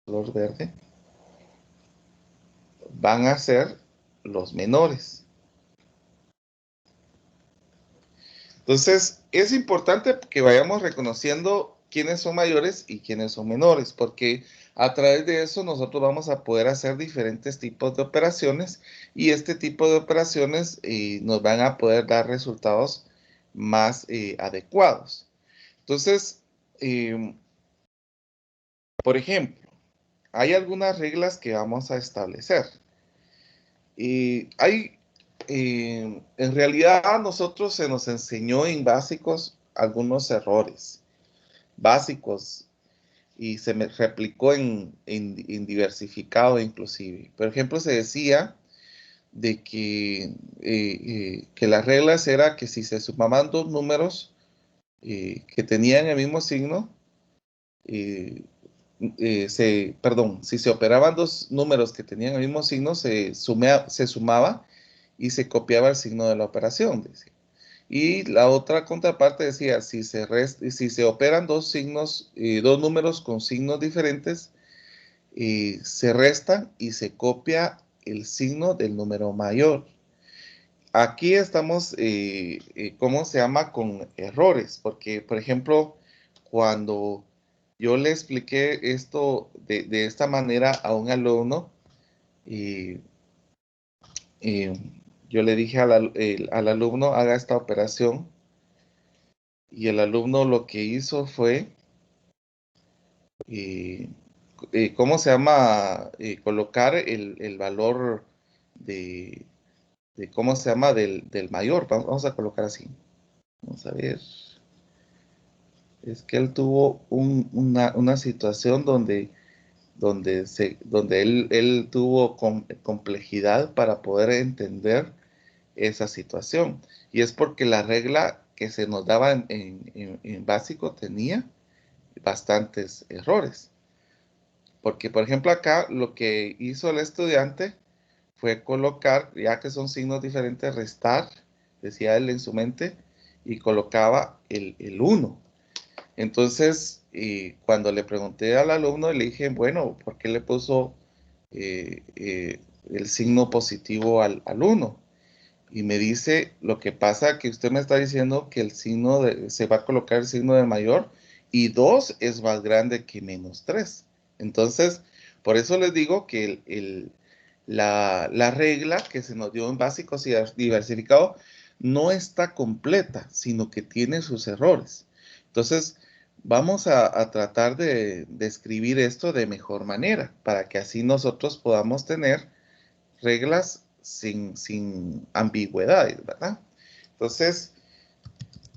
color verde, van a ser los menores. Entonces, es importante que vayamos reconociendo quiénes son mayores y quiénes son menores, porque a través de eso nosotros vamos a poder hacer diferentes tipos de operaciones y este tipo de operaciones nos van a poder dar resultados más adecuados. Entonces, eh, por ejemplo, hay algunas reglas que vamos a establecer. En realidad a nosotros se nos enseñó en básicos algunos errores básicos y se me replicó en diversificado inclusive. Por ejemplo, se decía de que las reglas era que si se sumaban dos números que tenían el mismo signo, eh, perdón, si se operaban dos números que tenían el mismo signo, se sumaba y se copiaba el signo de la operación, decía. Y la otra contraparte decía, si se operan dos signos, dos números con signos diferentes, se restan y se copia el signo del número mayor. Aquí estamos, ¿cómo se llama? Con errores, porque, por ejemplo, cuando yo le expliqué esto de esta manera a un alumno, y yo le dije al alumno, haga esta operación, y el alumno lo que hizo fue, eh, ¿cómo se llama? Colocar el valor de, ¿cómo se llama? Del mayor. Vamos a colocar así. Vamos a ver. Es que él tuvo una situación donde él tuvo complejidad para poder entender esa situación. Y es porque la regla que se nos daba en básico tenía bastantes errores. Porque, por ejemplo, acá lo que hizo el estudiante fue colocar, ya que son signos diferentes, restar, decía él en su mente, y colocaba el 1. Entonces, cuando le pregunté al alumno, le dije, bueno, ¿por qué le puso el signo positivo al 1? Y me dice, lo que pasa que usted me está diciendo que se va a colocar el signo de mayor y 2 es más grande que -3. Entonces, por eso les digo que la regla que se nos dio en básicos y diversificado no está completa, sino que tiene sus errores. Entonces, vamos a tratar de escribir esto de mejor manera para que así nosotros podamos tener reglas sin ambigüedades, ¿verdad? Entonces,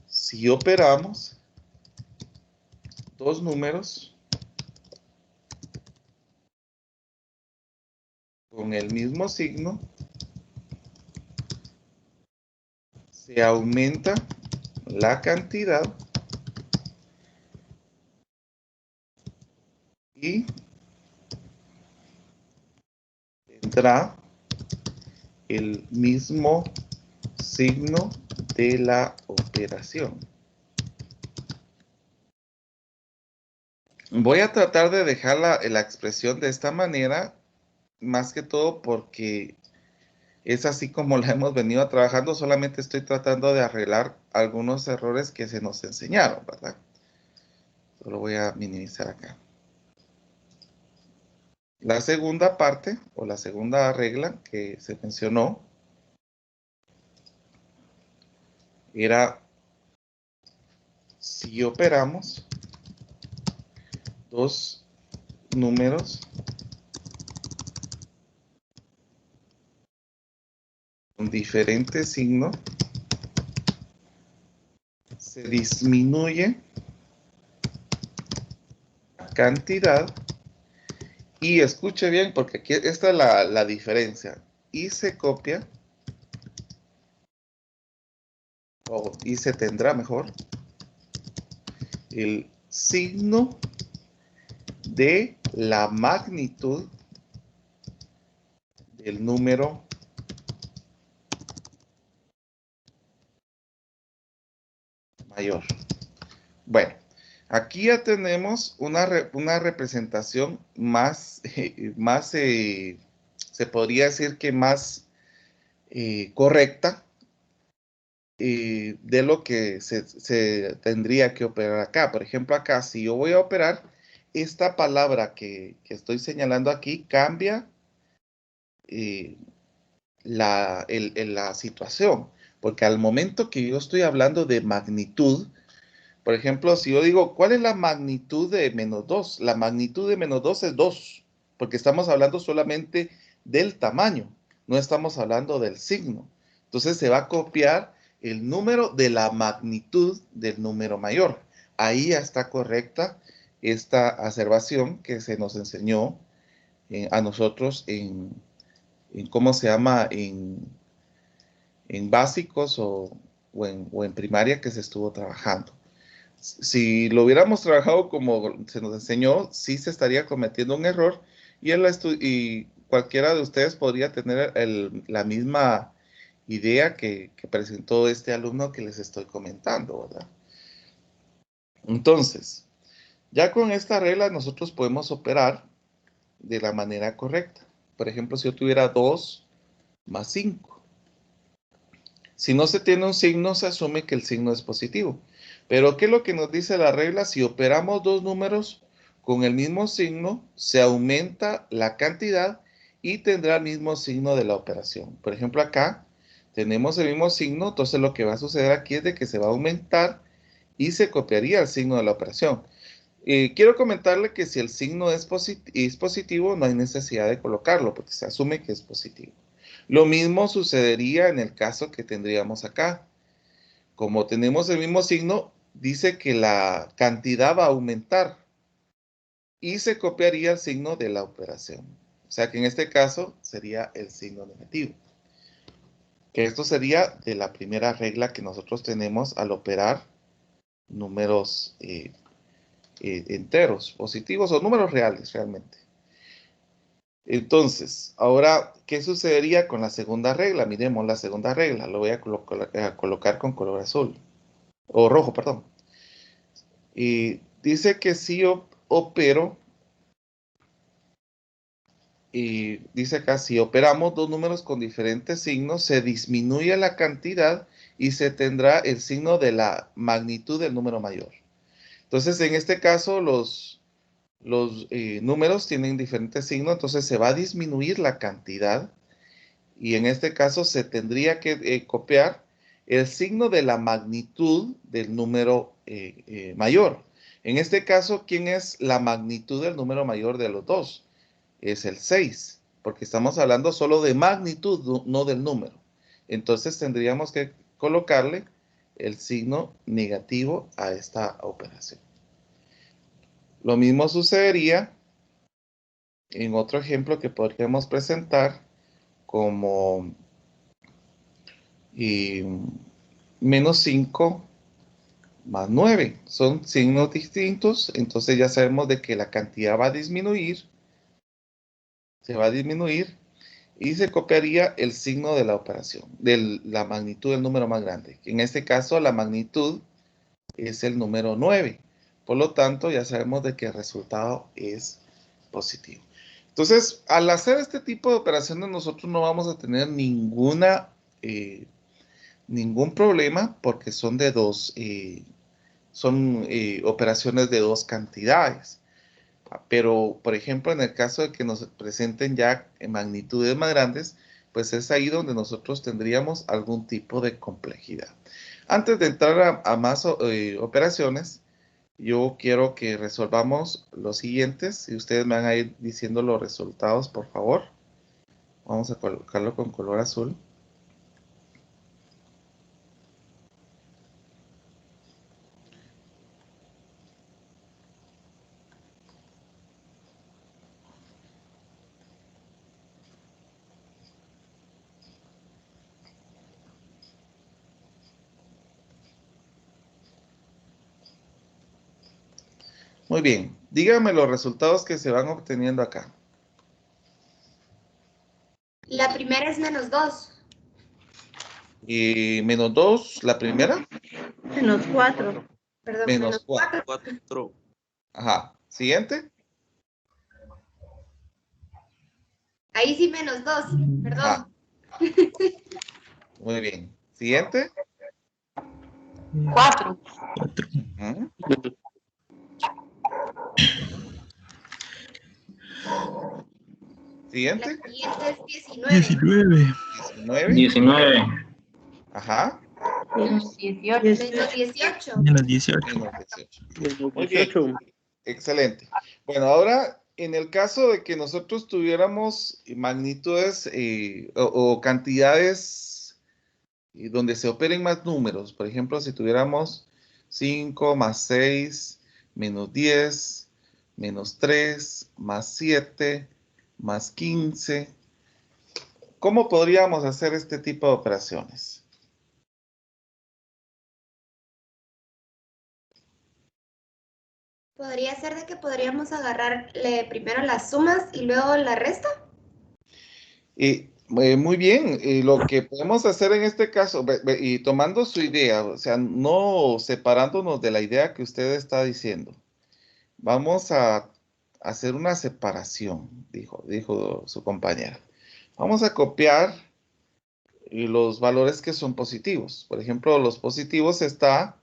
si operamos dos números con el mismo signo, se aumenta la cantidad y tendrá el mismo signo de la operación. Voy a tratar de dejar la expresión de esta manera, más que todo porque es así como la hemos venido trabajando, solamente estoy tratando de arreglar algunos errores que se nos enseñaron, ¿verdad? Solo voy a minimizar acá. La segunda parte, o la segunda regla que se mencionó, era si operamos dos números con diferente signo, se disminuye la cantidad y escuche bien porque aquí esta es la diferencia y se copia y se tendrá mejor el signo de la magnitud del número mayor. Bueno, Aquí ya tenemos una representación más, se podría decir que más correcta de lo que se tendría que operar acá. Por ejemplo, acá, si yo voy a operar, esta palabra que estoy señalando aquí cambia eh, la situación, porque al momento que yo estoy hablando de magnitud, por ejemplo, si yo digo, ¿cuál es la magnitud de -2? La magnitud de -2 es 2, porque estamos hablando solamente del tamaño, no estamos hablando del signo. Entonces se va a copiar el número de la magnitud del número mayor. Ahí ya está correcta esta observación que se nos enseñó a nosotros en ¿cómo se llama? En básicos o en primaria que se estuvo trabajando. Si lo hubiéramos trabajado como se nos enseñó, sí se estaría cometiendo un error y, y cualquiera de ustedes podría tener la misma idea que presentó este alumno que les estoy comentando, ¿verdad? Entonces, ya con esta regla nosotros podemos operar de la manera correcta. Por ejemplo, si yo tuviera 2 más 5. Si no se tiene un signo, se asume que el signo es positivo. Pero, ¿qué es lo que nos dice la regla? Si operamos dos números con el mismo signo, se aumenta la cantidad y tendrá el mismo signo de la operación. Por ejemplo, acá tenemos el mismo signo, entonces lo que va a suceder aquí es de que se va a aumentar y se copiaría el signo de la operación. Quiero comentarle que si el signo es positivo, no hay necesidad de colocarlo, porque se asume que es positivo. Lo mismo sucedería en el caso que tendríamos acá. Como tenemos el mismo signo, dice que la cantidad va a aumentar y se copiaría el signo de la operación. O sea que en este caso sería el signo negativo. Que esto sería de la primera regla que nosotros tenemos al operar números enteros, positivos o números reales realmente. Entonces, ahora, ¿qué sucedería con la segunda regla? Miremos la segunda regla. Lo voy a colocar con color azul. O rojo, perdón. Y dice que si yo opero, y dice acá, si operamos dos números con diferentes signos, se disminuye la cantidad y se tendrá el signo de la magnitud del número mayor. Entonces, en este caso, los números tienen diferentes signos, entonces se va a disminuir la cantidad y en este caso se tendría que copiar el signo de la magnitud del número mayor. En este caso, ¿quién es la magnitud del número mayor de los dos? Es el 6, porque estamos hablando solo de magnitud, no del número. Entonces tendríamos que colocarle el signo negativo a esta operación. Lo mismo sucedería en otro ejemplo que podríamos presentar como menos 5 más 9. Son signos distintos, entonces ya sabemos de que la cantidad va a disminuir, se va a disminuir y se copiaría el signo de la operación, de la magnitud del número más grande. En este caso, la magnitud es el número 9. Por lo tanto, ya sabemos de que el resultado es positivo. Entonces, al hacer este tipo de operaciones, nosotros no vamos a tener ningún problema porque son de operaciones de dos cantidades. Pero, por ejemplo, en el caso de que nos presenten ya en magnitudes más grandes, pues es ahí donde nosotros tendríamos algún tipo de complejidad. Antes de entrar a más operaciones, yo quiero que resolvamos los siguientes y ustedes me van a ir diciendo los resultados, por favor. Vamos a colocarlo con color azul. Muy bien, díganme los resultados que se van obteniendo acá. La primera es -2. Y -2, la primera. -4. Perdón, Menos menos 4. 4. Ajá. Siguiente. Ahí sí menos 2, perdón. Ajá. Muy bien. Siguiente. 4. 4. Ujú. Siguiente. La siguiente es 19. 19. 19. 19. Ajá. Menos 18. Menos 18. Menos 18. Menos 18. Menos Muy bien. 18. Excelente. Bueno, ahora, en el caso de que nosotros tuviéramos magnitudes o cantidades donde se operen más números, por ejemplo, si tuviéramos 5 más 6, menos 10, menos 3, más 7, más 15, ¿cómo podríamos hacer este tipo de operaciones? Podría ser de que podríamos agarrar primero las sumas y luego la resta. Muy bien, lo que podemos hacer en este caso, y tomando su idea, o sea, no separándonos de la idea que usted está diciendo, vamos a hacer una separación, dijo su compañera. Vamos a copiar los valores que son positivos. Por ejemplo, los positivos está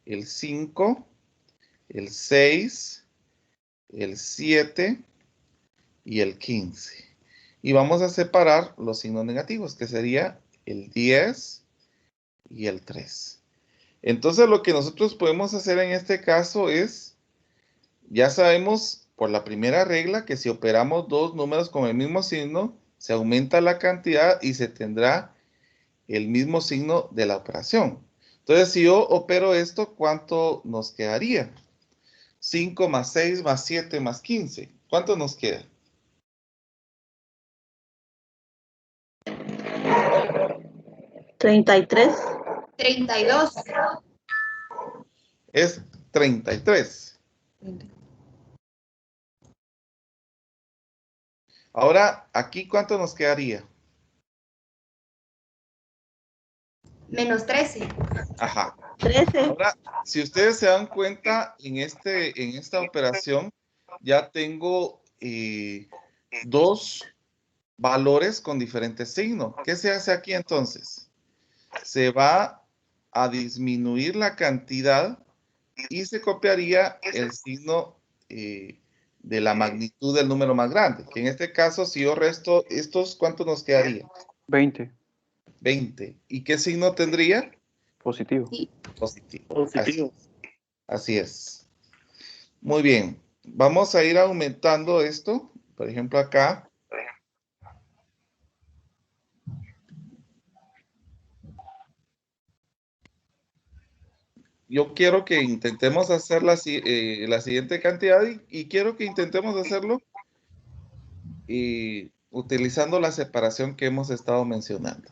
el 5, el 6, el 7 y el 15. Y vamos a separar los signos negativos, que sería el 10 y el 3. Entonces, lo que nosotros podemos hacer en este caso es, ya sabemos por la primera regla que si operamos dos números con el mismo signo, se aumenta la cantidad y se tendrá el mismo signo de la operación. Entonces, si yo opero esto, ¿cuánto nos quedaría? 5 más 6 más 7 más 15. ¿Cuánto nos queda? 33. 32. Es 33. Ahora, aquí, ¿cuánto nos quedaría? Menos 13. Ajá. 13. Ahora, si ustedes se dan cuenta, en esta operación ya tengo dos valores con diferentes signos. ¿Qué se hace aquí entonces? Se va a disminuir la cantidad y se copiaría el signo de la magnitud del número más grande. Que en este caso, si yo resto estos, ¿cuánto nos quedaría? 20. 20. ¿Y qué signo tendría? Positivo. Sí. Positivo. Positivo. Así es. Muy bien. Vamos a ir aumentando esto. Por ejemplo, acá. Yo quiero que intentemos hacer la siguiente cantidad y quiero que intentemos hacerlo utilizando la separación que hemos estado mencionando.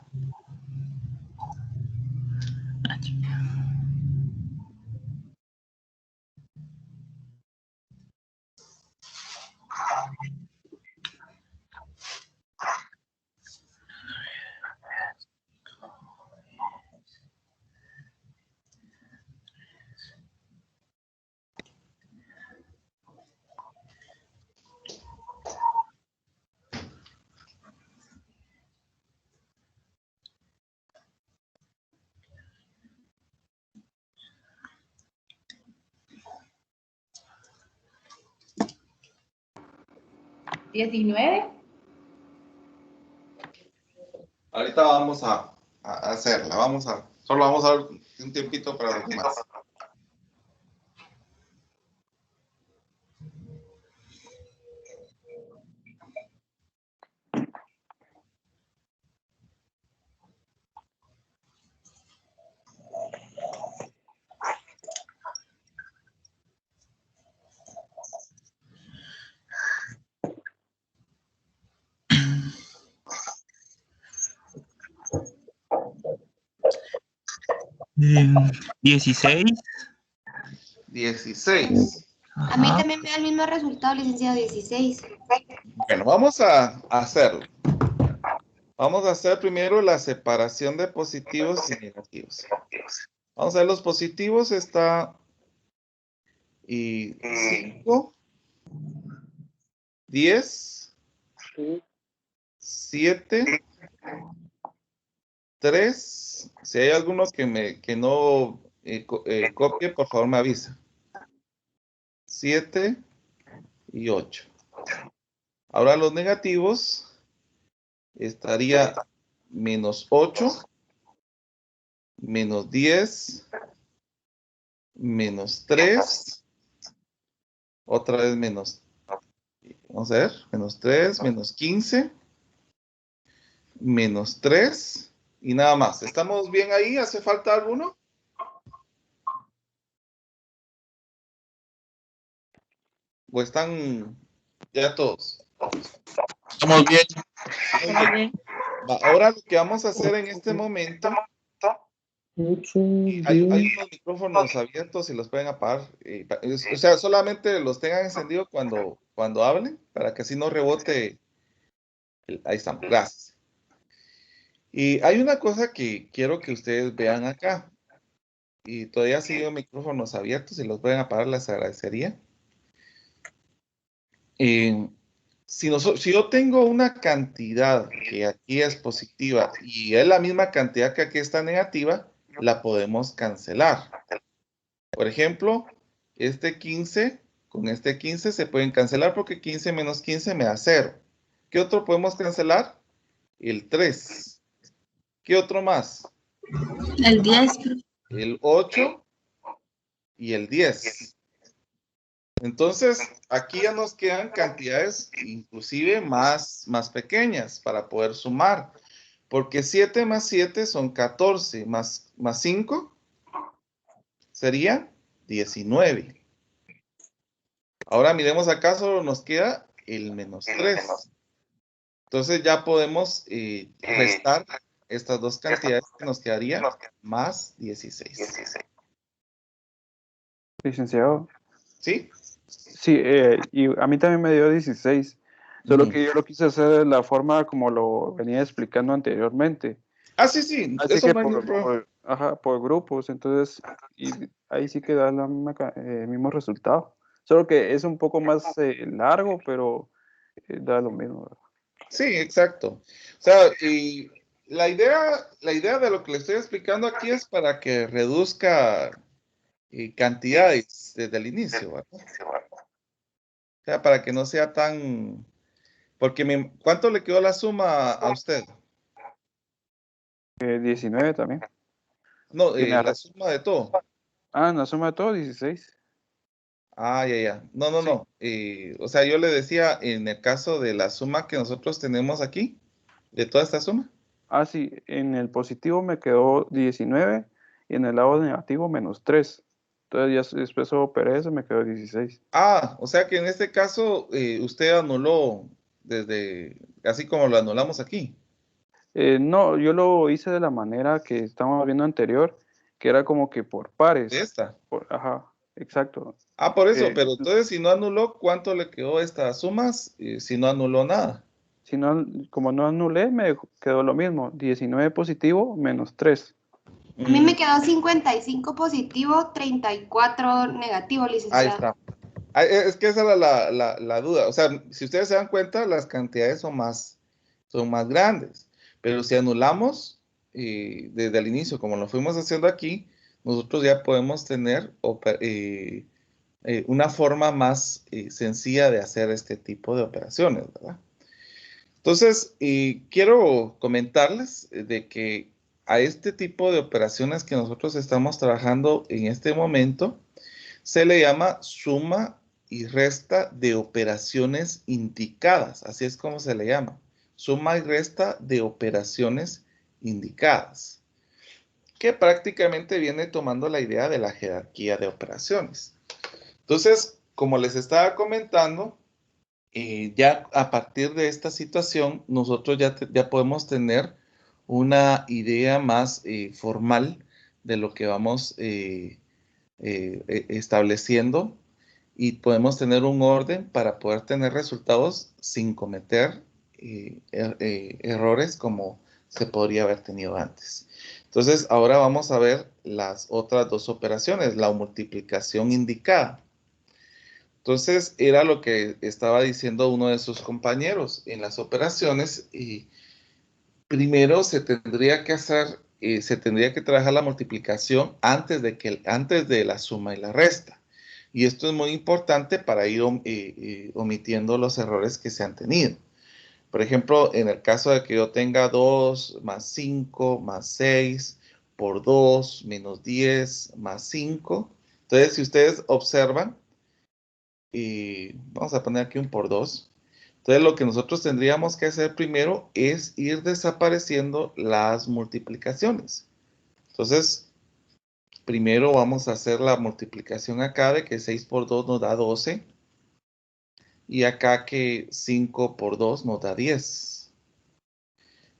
¿19? Ahorita vamos a hacerla. Solo vamos a dar un tiempito para los demás. Eh, 16. 16. A mí Ajá. también me da el mismo resultado, licenciado, 16. Bueno, vamos a hacerlo. Vamos a hacer primero la separación de positivos y negativos. Vamos a ver, los positivos está y 5, 10, 7, 3. Si hay alguno que no copie, por favor me avisa. 7 y 8. Ahora los negativos estaría menos 8, menos 10, menos 3, otra vez menos, vamos a ver, menos 3, menos 15, menos 3 y nada más. ¿Estamos bien ahí? ¿Hace falta alguno? ¿O están ya todos? Estamos bien. Estamos bien. Ahora lo que vamos a hacer en este momento, hay unos micrófonos abiertos y los pueden apagar. O sea, solamente los tengan encendidos cuando hablen, para que así no rebote. Ahí estamos, gracias. Y hay una cosa que quiero que ustedes vean acá. Y todavía siguen micrófonos abiertos y los pueden apagar, les agradecería. Si yo tengo una cantidad que aquí es positiva y es la misma cantidad que aquí está negativa, la podemos cancelar. Por ejemplo, este 15 con este 15 se pueden cancelar porque 15 menos 15 me da 0. ¿Qué otro podemos cancelar? El 3. ¿Qué otro más? El 10. El 8 y el 10. Entonces, aquí ya nos quedan cantidades inclusive más pequeñas para poder sumar. Porque 7 más 7 son 14, más 5 sería 19. Ahora miremos acá, solo nos queda el menos 3. Entonces ya podemos restar estas dos cantidades que nos quedaría más 16. Licenciado. ¿Sí? Sí, y a mí también me dio 16. Solo que yo lo quise hacer de la forma como lo venía explicando anteriormente. Ah, sí, Así eso que no hay ningún problema. por grupos, entonces, y ahí sí que da el mismo resultado. Solo que es un poco más largo, pero da lo mismo, ¿verdad? Sí, exacto. O sea, y la idea de lo que le estoy explicando aquí es para que reduzca cantidades desde el inicio, ¿verdad? O sea, para que no sea tan... Porque ¿cuánto le quedó la suma a usted? 19 también. No, Tiene la suma de todo. en la suma de todo, 16. Ah, ya. No. Sí. O sea, yo le decía en el caso de la suma que nosotros tenemos aquí, de toda esta suma. Sí, en el positivo me quedó 19 y en el lado negativo menos 3. Entonces ya después operé eso, me quedó 16. Ah, o sea que en este caso usted anuló así como lo anulamos aquí. No, yo lo hice de la manera que estábamos viendo anterior, que era como que por pares. Esta. Ajá, exacto. Ah, por eso, pero entonces si no anuló, ¿cuánto le quedó estas sumas? Si no anuló nada. Si no, como no anulé, me quedó lo mismo, 19 positivo menos 3. A mí me quedó 55 positivo, 34 negativo, Ahí licenciado. está. Es que esa era la duda. O sea, si ustedes se dan cuenta, las cantidades son más grandes. Pero si anulamos desde el inicio, como lo fuimos haciendo aquí, nosotros ya podemos tener una forma más sencilla de hacer este tipo de operaciones, ¿verdad? Entonces, quiero comentarles de que a este tipo de operaciones que nosotros estamos trabajando en este momento, se le llama suma y resta de operaciones indicadas. Así es como se le llama. Suma y resta de operaciones indicadas. Que prácticamente viene tomando la idea de la jerarquía de operaciones. Entonces, como les estaba comentando, ya a partir de esta situación, nosotros ya podemos tener una idea más formal de lo que vamos estableciendo y podemos tener un orden para poder tener resultados sin cometer errores como se podría haber tenido antes. Entonces, ahora vamos a ver las otras dos operaciones, la multiplicación indicada. Entonces, era lo que estaba diciendo uno de sus compañeros en las operaciones. Y primero se tendría que hacer, se tendría que trabajar la multiplicación antes de la suma y la resta. Y esto es muy importante para ir omitiendo los errores que se han tenido. Por ejemplo, en el caso de que yo tenga 2 más 5 más 6 por 2 menos 10 más 5. Entonces, si ustedes observan, y vamos a poner aquí un por 2. Entonces, lo que nosotros tendríamos que hacer primero es ir desapareciendo las multiplicaciones. Entonces, primero vamos a hacer la multiplicación acá de que 6 por 2 nos da 12. Y acá que 5 por 2 nos da 10.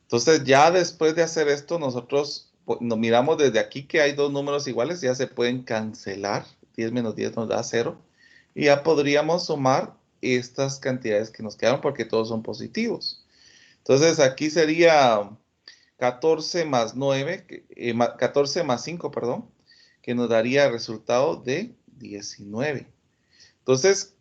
Entonces, ya después de hacer esto, nosotros nos miramos desde aquí que hay dos números iguales, ya se pueden cancelar. 10 menos 10 nos da 0. Y ya podríamos sumar estas cantidades que nos quedaron porque todos son positivos. Entonces, aquí sería 14 más 9, 14 más 5, perdón, que nos daría el resultado de 19. Entonces,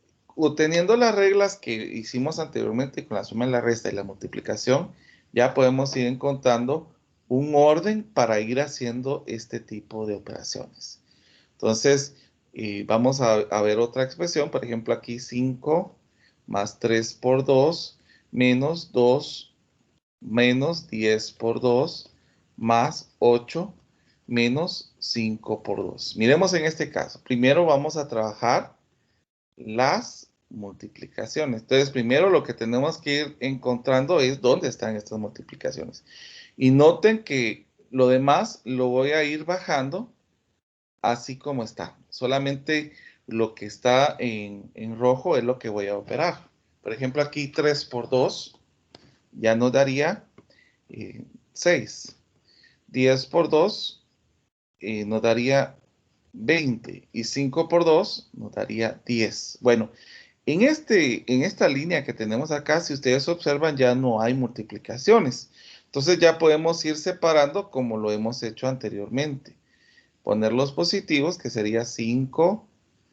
teniendo las reglas que hicimos anteriormente con la suma y la resta y la multiplicación, ya podemos ir encontrando un orden para ir haciendo este tipo de operaciones. Entonces, vamos a ver otra expresión. Por ejemplo, aquí 5 más 3 por 2 menos 2 menos 10 por 2 más 8 menos 5 por 2. Miremos en este caso. Primero vamos a trabajar las multiplicaciones. Entonces, primero lo que tenemos que ir encontrando es dónde están estas multiplicaciones. Y noten que lo demás lo voy a ir bajando así como está. Solamente lo que está en rojo es lo que voy a operar. Por ejemplo, aquí 3 por 2 ya nos daría 6. 10 por 2 nos daría 20. Y 5 por 2 nos daría 10. Bueno, en esta línea que tenemos acá, si ustedes observan, ya no hay multiplicaciones. Entonces ya podemos ir separando como lo hemos hecho anteriormente. Poner los positivos, que sería 5,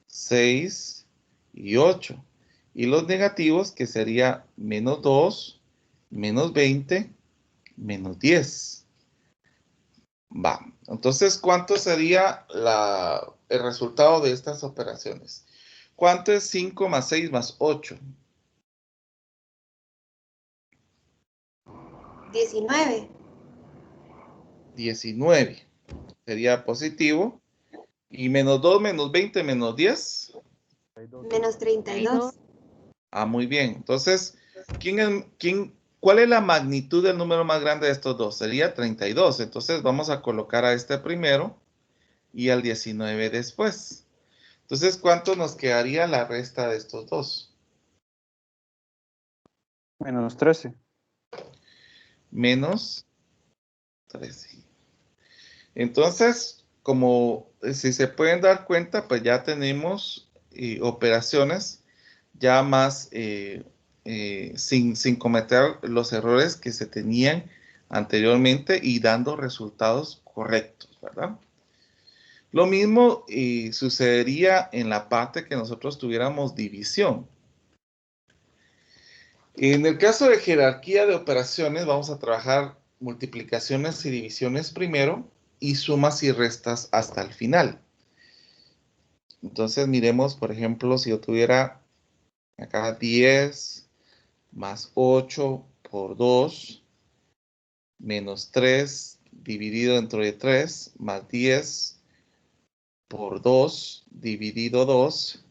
6 y 8. Y los negativos, que sería menos 2, menos 20, menos 10. Va. Entonces, ¿cuánto sería el resultado de estas operaciones? ¿Cuánto es 5 más 6 más 8? 19. 19. Sería positivo. Y menos 2 menos 20 menos 10. Menos 32. Ah, muy bien. Entonces, ¿cuál es la magnitud del número más grande de estos dos? Sería 32. Entonces, vamos a colocar a este primero y al 19 después. Entonces, ¿cuánto nos quedaría la resta de estos dos? Menos 13. Menos 13. Entonces, como si se pueden dar cuenta, pues ya tenemos operaciones ya más sin cometer los errores que se tenían anteriormente y dando resultados correctos, ¿verdad? Lo mismo sucedería en la parte que nosotros tuviéramos división. En el caso de jerarquía de operaciones, vamos a trabajar multiplicaciones y divisiones primero y sumas y restas hasta el final. Entonces, miremos, por ejemplo, si yo tuviera acá 10 más 8 por 2 menos 3 dividido entre 3 más 10 por 2 dividido 2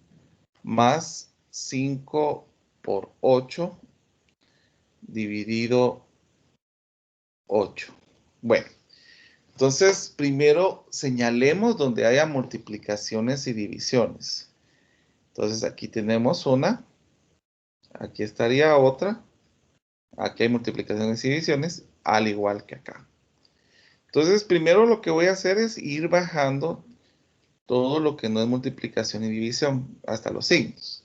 más 5 por 8 dividido 8. Bueno, entonces primero señalemos donde haya multiplicaciones y divisiones. Entonces aquí tenemos una, aquí estaría otra, aquí hay multiplicaciones y divisiones, al igual que acá. Entonces primero lo que voy a hacer es ir bajando todo lo que no es multiplicación y división, hasta los signos.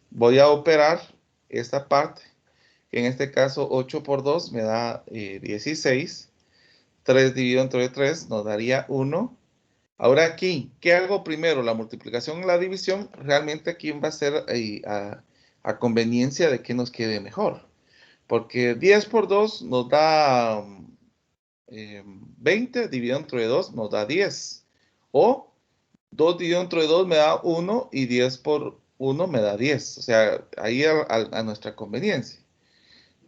Voy a operar esta parte, que en este caso 8 por 2 me da 16. 3 dividido entre 3 nos daría 1. Ahora aquí, ¿qué hago primero? ¿La multiplicación o la división? Realmente aquí va a ser a conveniencia de que nos quede mejor. Porque 10 por 2 nos da 20, dividido entre 2 nos da 10. O 2 dividido entre 2 me da 1 y 10 por 1 me da 10. O sea, ahí a nuestra conveniencia.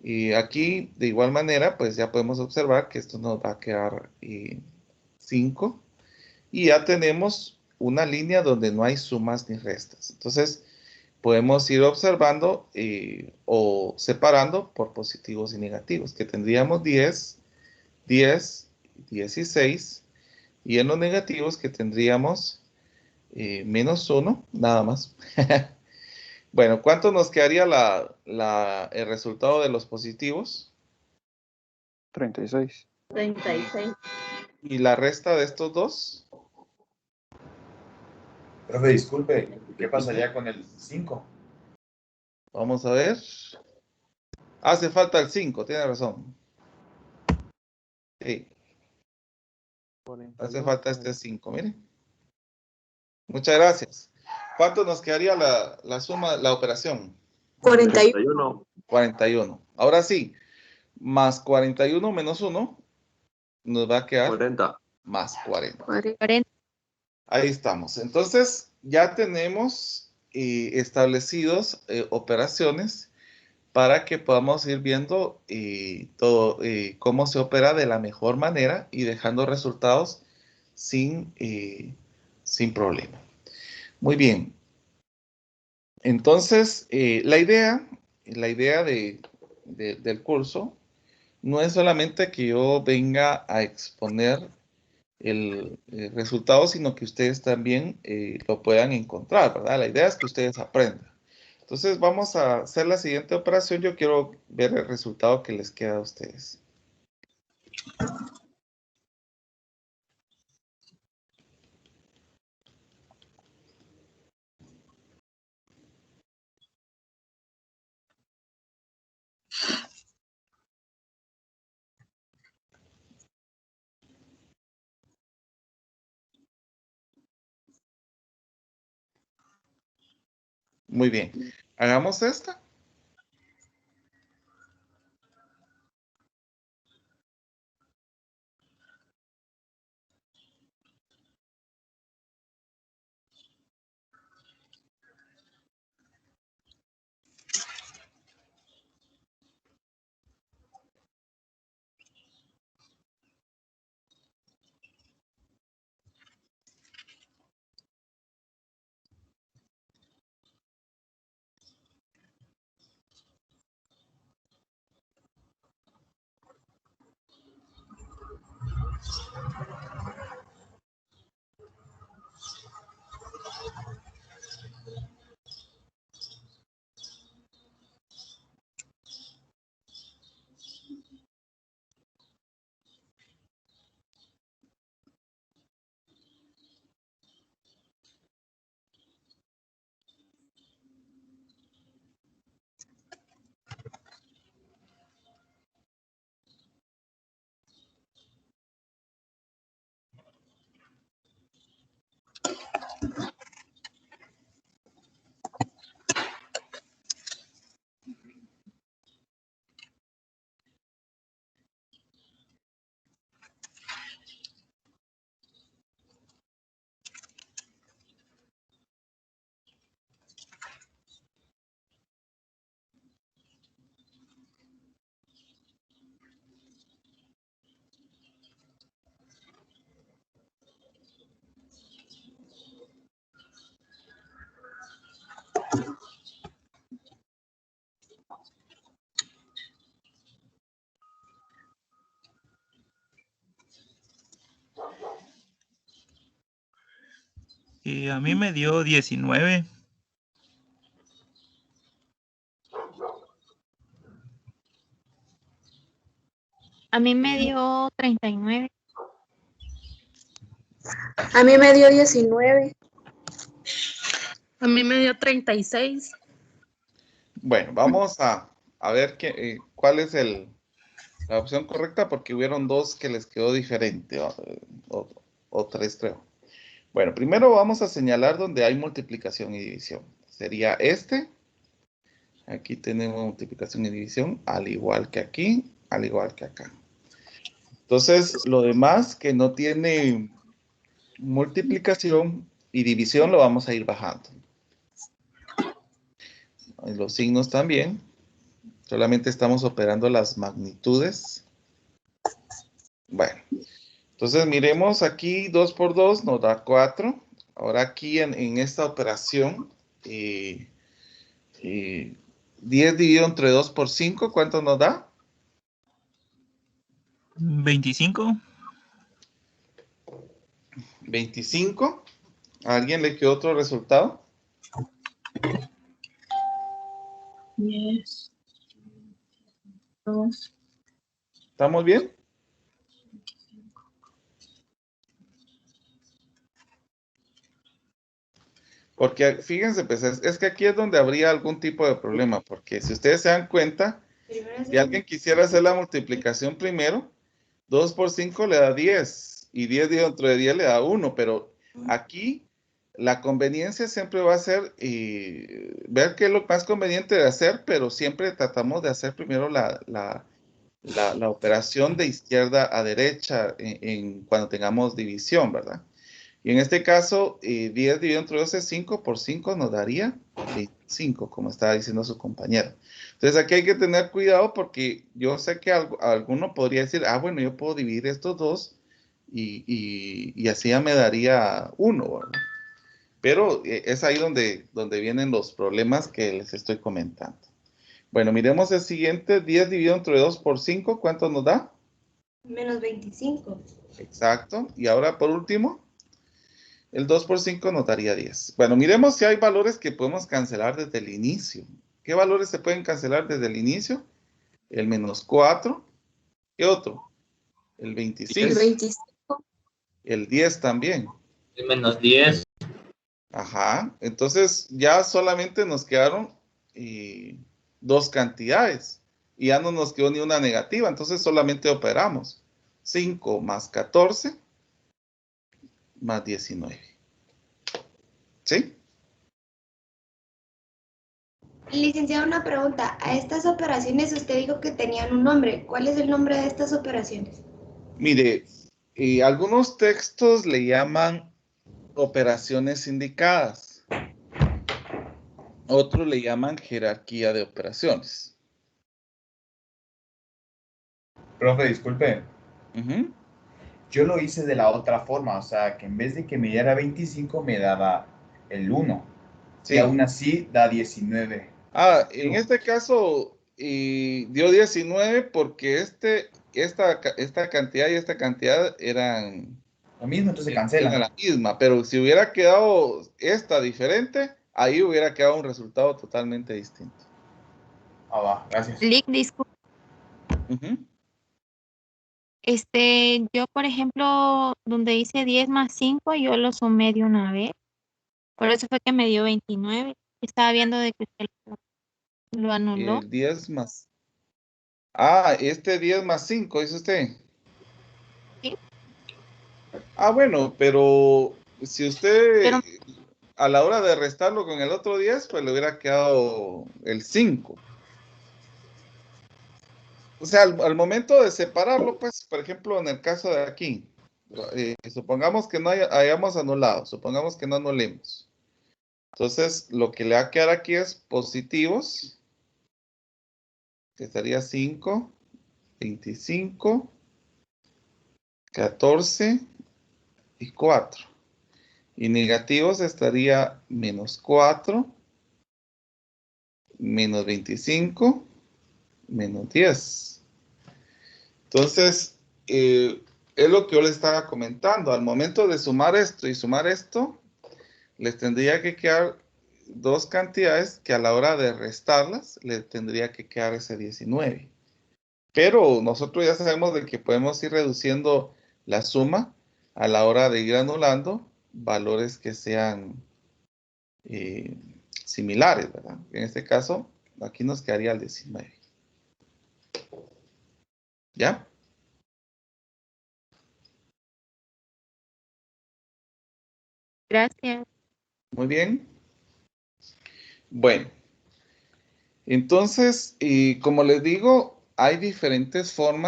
Y aquí, de igual manera, pues ya podemos observar que esto nos va a quedar 5. Y ya tenemos una línea donde no hay sumas ni restas. Entonces, podemos ir observando o separando por positivos y negativos, que tendríamos 10, 10, 16, y en los negativos que tendríamos menos 1, nada más. Bueno, ¿cuánto nos quedaría el resultado de los positivos? 36. 36. ¿Y la resta de estos dos? Profe, disculpe, ¿qué pasaría con el 5? Vamos a ver. Hace falta el 5, tiene razón. Sí, hace falta este 5, miren. Muchas gracias. ¿Cuánto nos quedaría la suma, la operación? 41. 41. Ahora sí, más 41 menos 1 nos va a quedar 40. más 40. 40. Ahí estamos. Entonces, ya tenemos establecidos operaciones para que podamos ir viendo todo, cómo se opera de la mejor manera y dejando resultados sin problema. Muy bien. Entonces, la idea del curso no es solamente que yo venga a exponer el resultado, sino que ustedes también lo puedan encontrar, ¿verdad? La idea es que ustedes aprendan. Entonces, vamos a hacer la siguiente operación. Yo quiero ver el resultado que les queda a ustedes. Muy bien. Hagamos esta. Y a mí me dio 19. A mí me dio 39. A mí me dio 19. A mí me dio 36. Bueno, vamos a ver cuál es la opción correcta, porque hubieron dos que les quedó diferente, o tres, creo. Bueno, primero vamos a señalar donde hay multiplicación y división. Sería este. Aquí tenemos multiplicación y división, al igual que aquí, al igual que acá. Entonces, lo demás que no tiene multiplicación y división lo vamos a ir bajando. Los signos también. Solamente estamos operando las magnitudes. Bueno, entonces miremos aquí 2 por 2 nos da 4. Ahora aquí en esta operación, 10 dividido entre 2 por 5, ¿cuánto nos da? 25. 25. ¿A alguien le quedó otro resultado? 10. 2. ¿Estamos bien? Porque fíjense, pues es que aquí es donde habría algún tipo de problema, porque si ustedes se dan cuenta, si alguien quisiera hacer la multiplicación primero, 2 por 5 le da 10, y 10 dentro de 10 le da 1, pero aquí la conveniencia siempre va a ser ver qué es lo más conveniente de hacer, pero siempre tratamos de hacer primero la operación de izquierda a derecha cuando tengamos división, ¿verdad? Y en este caso, 10 dividido entre 12 es 5 por 5 nos daría 25, como estaba diciendo su compañero. Entonces aquí hay que tener cuidado porque yo sé que alguno podría decir, bueno, yo puedo dividir estos dos y así ya me daría 1, ¿verdad? Pero es ahí donde vienen los problemas que les estoy comentando. Bueno, miremos el siguiente, 10 dividido entre 2 por 5, ¿cuánto nos da? Menos 25. Exacto. Y ahora por último, el 2 por 5 nos daría 10. Bueno, miremos si hay valores que podemos cancelar desde el inicio. ¿Qué valores se pueden cancelar desde el inicio? El menos 4. ¿Qué otro? El 25. El 25. El 10 también. El menos 10. Ajá. Entonces ya solamente nos quedaron dos cantidades. Y ya no nos quedó ni una negativa. Entonces solamente operamos 5 más 14 más 19. ¿Sí? Licenciado, una pregunta. A estas operaciones usted dijo que tenían un nombre. ¿Cuál es el nombre de estas operaciones? Mire, algunos textos le llaman operaciones indicadas. Otros le llaman jerarquía de operaciones. Profe, disculpe. Ujú. Yo lo hice de la otra forma, o sea, que en vez de que me diera 25, me daba el 1. Sí. Y aún así da 19. En este caso dio 19 porque esta cantidad y esta cantidad eran Lo mismo, entonces se cancela. la misma, pero si hubiera quedado esta diferente, ahí hubiera quedado un resultado totalmente distinto. Va, gracias. Lick, disculpe. Ujú. Yo, por ejemplo, donde hice 10 más 5, yo lo sumé de una vez. Por eso fue que me dio 29. Estaba viendo de que usted lo anuló. El 10 más. Este 10 más 5, dice usted. Sí. Bueno, pero si usted Pero a la hora de restarlo con el otro 10, pues le hubiera quedado el 5. O sea, al momento de separarlo, pues, por ejemplo, en el caso de aquí, supongamos que no hayamos anulado, supongamos que no anulemos. Entonces, lo que le va a quedar aquí es positivos, que estaría 5, 25, 14 y 4. Y negativos estaría menos 4, menos 25, menos 10. Entonces, es lo que yo les estaba comentando. Al momento de sumar esto y sumar esto, les tendría que quedar dos cantidades que a la hora de restarlas, les tendría que quedar ese 19. Pero nosotros ya sabemos de que podemos ir reduciendo la suma a la hora de ir anulando valores que sean similares, ¿verdad? En este caso, aquí nos quedaría el 19. ¿Ya? Gracias. Muy bien. Bueno, entonces, como les digo, hay diferentes formas